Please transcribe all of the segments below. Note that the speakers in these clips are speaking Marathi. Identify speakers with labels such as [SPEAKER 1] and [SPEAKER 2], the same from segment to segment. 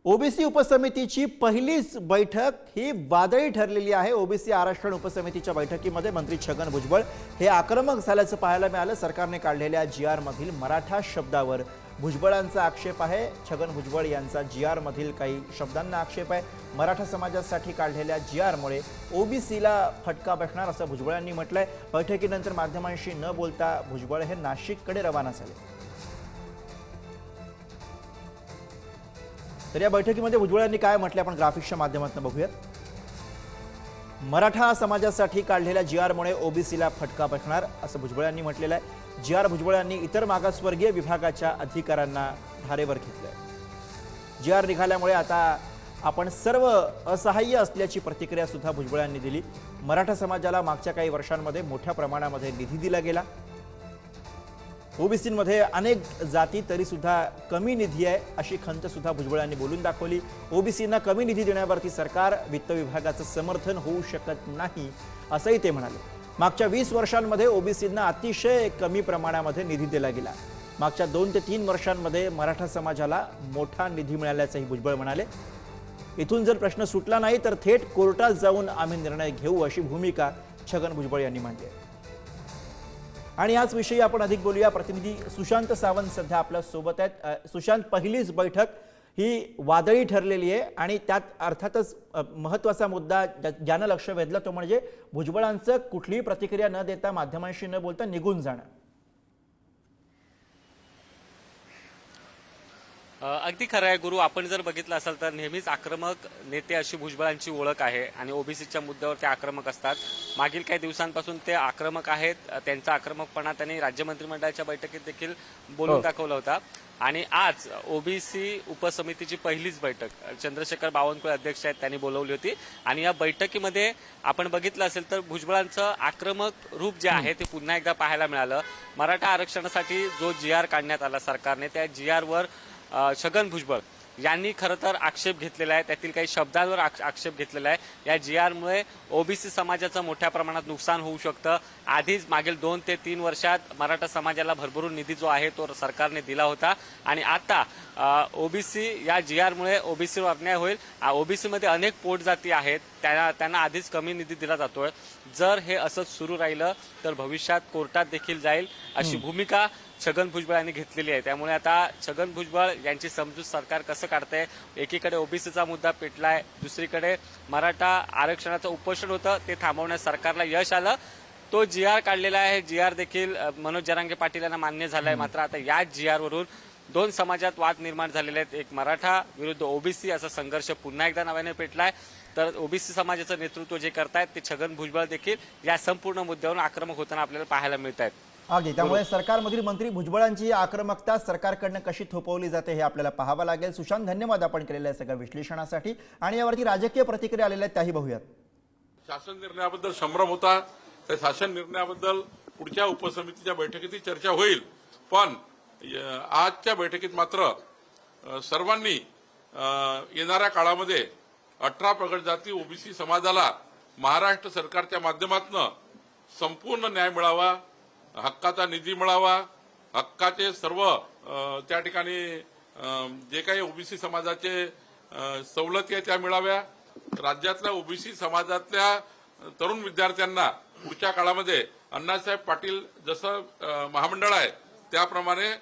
[SPEAKER 1] ओबीसी उपसमितीची पहिलीच बैठक ही वादळी ठरलेली आहे। ओबीसी आरक्षण उपसमितीच्या बैठकीमध्ये मंत्री छगन भुजबळ हे आक्रमक झाल्याचं पाहायला मिळालं। सरकारने काढलेल्या जीआर मधील मराठा शब्दावर भुजबळांचा आक्षेप आहे। छगन भुजबळ यांचा जीआर मधील काही शब्दांना आक्षेप आहे। मराठा समाजासाठी काढलेल्या जीआर मुळे ओबीसीला फटका बसणार असं भुजबळांनी म्हटलंय। बैठकीनंतर माध्यमांशी न बोलता भुजबळ हे नाशिककडे रवाना झाले। तर या बैठकीमध्ये भुजबळांनी काय म्हटले आपण ग्राफिक्सच्या माध्यमातून बघूयात। मराठा समाजासाठी काढलेल्या जीआरमुळे ओबीसीला फटका बसणार असं भुजबळांनी म्हटलेलं आहे। जीआर भुजबळांनी इतर मागासवर्गीय विभागाच्या अधिकाऱ्यांना धारेवर घेतलंय। जीआर निघाल्यामुळे आता आपण सर्व असहाय्य असल्याची प्रतिक्रिया सुद्धा भुजबळांनी दिली। मराठा समाजाला मागच्या काही वर्षांमध्ये मोठ्या प्रमाणामध्ये निधी दिला गेला। ओबीसीमध्ये अनेक जाती तरी सुद्धा कमी निधी आहे अशी खंत सुद्धा भुजबळांनी बोलून दाखवली। ओबीसींना कमी निधी देण्यावरती सरकार वित्त विभागाचं समर्थन होऊ शकत नाही असंही ते म्हणाले। मागच्या 20 वर्षांमध्ये ओबीसींना अतिशय कमी प्रमाणामध्ये निधी दिला गेला। मागच्या 2 ते 3 वर्षांमध्ये मराठा समाजाला मोठा निधी मिळाल्याचंही भुजबळ म्हणाले। इथून जर प्रश्न सुटला नाही तर थेट कोर्टात जाऊन आम्ही निर्णय घेऊ अशी भूमिका छगन भुजबळ यांनी मांडली आहे। आणि याच विषयी आपण अधिक बोलूया। प्रतिनिधी सुशांत सावंत सध्या आपल्या सोबत आहेत। सुशांत, पहिलीच बैठक ही वादळी ठरलेली आहे आणि त्यात अर्थातच महत्त्वाचा मुद्दा ज्यानं लक्ष वेधलं तो म्हणजे भुजबळांचं कुठलीही प्रतिक्रिया न देता माध्यमांशी न बोलता निघून जाणं।
[SPEAKER 2] अगदी खरं आहे गुरु। आपण जर बघितलं असाल तर नेहमीच आक्रमक नेते अशी भुजबळांची ओळख आहे आणि ओबीसीच्या मुद्द्यावर ते आक्रमक असतात। मागील काही दिवसांपासून ते आक्रमक आहेत। त्यांचा आक्रमकपणा त्यांनी राज्य मंत्रिमंडळाच्या बैठकीत देखील बोलून दाखवला होता। आणि आज ओबीसी उपसमितीची पहिलीच बैठक चंद्रशेखर बावनकुळे अध्यक्ष आहेत त्यांनी बोलवली होती आणि या बैठकीमध्ये आपण बघितलं असेल तर भुजबळांचं आक्रमक रूप जे आहे ते पुन्हा एकदा पाहायला मिळालं। मराठा आरक्षणासाठी जो जीआर काढण्यात आला सरकारने त्या जीआरवर छगन भुजबळ यांनी खरं तर आक्षेप घेतलेला आहे। त्यातील काही शब्दांवर आक्षेप घेतलेला आहे। या जीआरमुळे ओबीसी समाजाचं मोठ्या प्रमाणात नुकसान होऊ शकतं। आधीच मागील 2 ते 3 वर्षात मराठा समाजाला भरभरून निधी जो आहे तो सरकारने दिला होता आणि आता ओबीसी या जीआरमुळे ओबीसीवर अन्याय होईल। ओबीसीमध्ये अनेक पोटजाती आहेत, त्यांना आधीच कमी निधी दिला जातोय। जर हे असंच सुरू राहिलं तर भविष्यात कोर्टात देखील जाईल अशी भूमिका छगन भुजबळ यांनी घेतलेली आहे। त्यामुळे आता छगन भुजबळ यांची समजूत सरकार कसं काढतंय, एकीकडे ओबीसीचा मुद्दा पेटलाय, दुसरीकडे मराठा आरक्षणाचं उपोषण होतं ते थांबवण्यात सरकारला यश आलं। तो जीआर काढलेला आहे। जीआर देखील मनोज जरांगे पाटील यांना मान्य झालाय। मात्र आता या जीआरवरून 2 समाजात वाद निर्माण झालेले आहेत। एक मराठा विरुद्ध ओबीसी असा संघर्ष पुन्हा एकदा नव्याने पेटलाय। तर ओबीसी समाजाचं नेतृत्व जे करतायत ते छगन भुजबळ देखील या संपूर्ण मुद्द्यावरून आक्रमक होताना आपल्याला पाहायला मिळत आहेत।
[SPEAKER 1] अगदी त्यामुळे सरकारमधील मंत्री भुजबळांची आक्रमकता सरकारकडनं कशी थोपवली जाते हे आपल्याला पाहावं लागेल। सुशांत, धन्यवाद आपण केलेल्या सगळ्या विश्लेषणासाठी आणि यावरती राजकीय प्रतिक्रिया आलेल्या आहेत त्याही बघूयात।
[SPEAKER 3] शासन निर्णयाबद्दल संभ्रम होता। त्या शासन निर्णयाबद्दल पुढच्या उपसमितीच्या बैठकीत चर्चा होईल। पण आजच्या बैठकीत मात्र सर्वांनी येणाऱ्या काळामध्ये 18 प्रगत जाती ओबीसी समाजाला महाराष्ट्र सरकारच्या माध्यमातून संपूर्ण न्याय मिळावा, हक्काचा निधी मिळावा, हक्काचे सर्व त्या ठिकाणी जे काही ओबीसी समाजाचे सवलती आहेत त्या मिळाव्या। राज्यातल्या ओबीसी समाजातल्या तरुण विद्यार्थ्यांना पुढच्या काळामध्ये अण्णासाहेब पाटील जसं महामंडळ आहे त्याप्रमाणे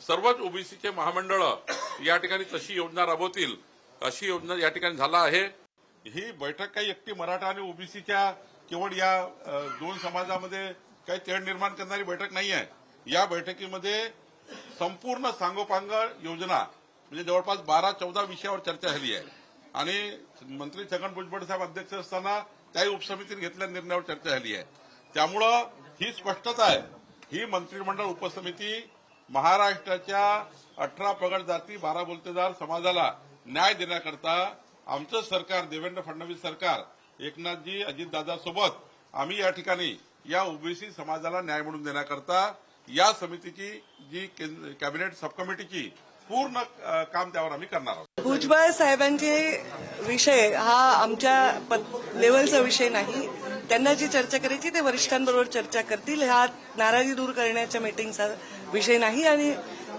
[SPEAKER 3] सर्वच ओबीसीचे महामंडळ या ठिकाणी तशी योजना राबवतील अशी योजना या ठिकाणी झाला आहे। ही बैठक काही एकटी मराठा आणि ओबीसीच्या केवळ या 2 समाजामध्ये काही तेढ निर्माण करणारी बैठक नाही आहे। या बैठकीमध्ये संपूर्ण सांगोपांग योजना म्हणजे जवळपास 12-14 विषयावर चर्चा झाली आहे आणि मंत्री छगन भुजबळ साहेब अध्यक्ष असताना त्याही उपसमितीने घेतलेल्या निर्णयावर चर्चा झाली आहे। त्यामुळं ही स्पष्टता आहे, ही मंत्रिमंडळ उपसमिती महाराष्ट्राच्या 18 प्रगत जाती 12 बोलतेदार समाजाला न्याय देण्याकरता आमचं सरकार देवेंद्र फडणवीस सरकार एकनाथजी अजितदादा सोबत आम्ही या ठिकाणी या ओबीसी समाजाला न्याय मिळवून देण्याकरता या समितीची जी कॅबिनेट सबकमिटीची पूर्ण काम त्यावर आम्ही करणार आहोत।
[SPEAKER 4] भुजबळ साहेबांचे विषय हा आमच्या लेवलचा विषय नाही। त्यांना जी चर्चा करायची ते वरिष्ठांबरोबर चर्चा करतील। हा नाराजी दूर करण्याच्या मीटिंगचा विषय नाही आणि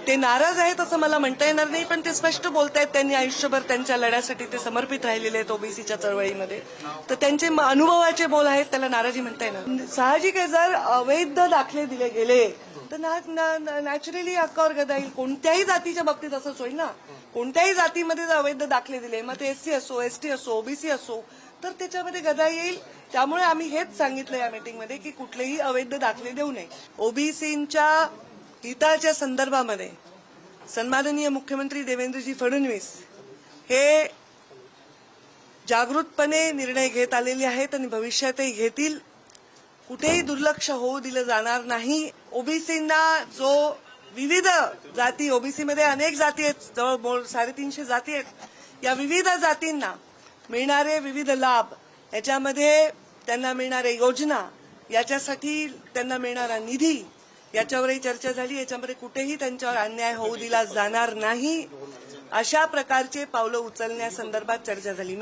[SPEAKER 4] ते नाराज आहेत असं मला म्हणता येणार नाही, पण ते स्पष्ट बोलतायत त्यांनी आयुष्यभर त्यांच्या लढ्यासाठी ते समर्पित राहिलेले आहेत ओबीसीच्या चळवळीमध्ये. तर त्यांचे अनुभवाचे बोल आहेत, त्याला नाराजी म्हणता येणार. साहजिक आहे, जर अवैध दाखले दिले गेले तर नॅचरली हक्कावर गदा येईल. कोणत्याही जातीच्या बाबतीत असंच होईल ना. कोणत्याही जातीमध्ये जर अवैध दाखले दिले, मग ते एससी असो, एसटी असो, ओबीसी असो, तर त्याच्यामध्ये गदा येईल. त्यामुळे आम्ही हेच सांगितलं या मीटिंगमध्ये की कुठलेही अवैध दाखले देऊ नये. ओबीसींच्या हिताच्या संदर्भामध्ये सन्माननीय मुख्यमंत्री देवेंद्रजी फडणवीस हे जागृतपणे निर्णय घेत आलेले आहेत आणि भविष्यातही घेतील. कुठेही दुर्लक्ष होऊ दिलं जाणार नाही. ओबीसींना जो विविध जाती, ओबीसीमध्ये अनेक जाती आहेत, जवळ 350 जाती आहेत, या विविध जातींना मिळणारे विविध लाभ, याच्यामध्ये त्यांना मिळणाऱ्या योजना, याच्यासाठी त्यांना मिळणारा निधी, याच्यावरही चर्चा झाली. याच्यामध्ये कुठेही त्यांच्यावर अन्याय होऊ दिला जाणार नाही, अशा प्रकारचे पावलं उचलण्यासंदर्भात चर्चा झाली.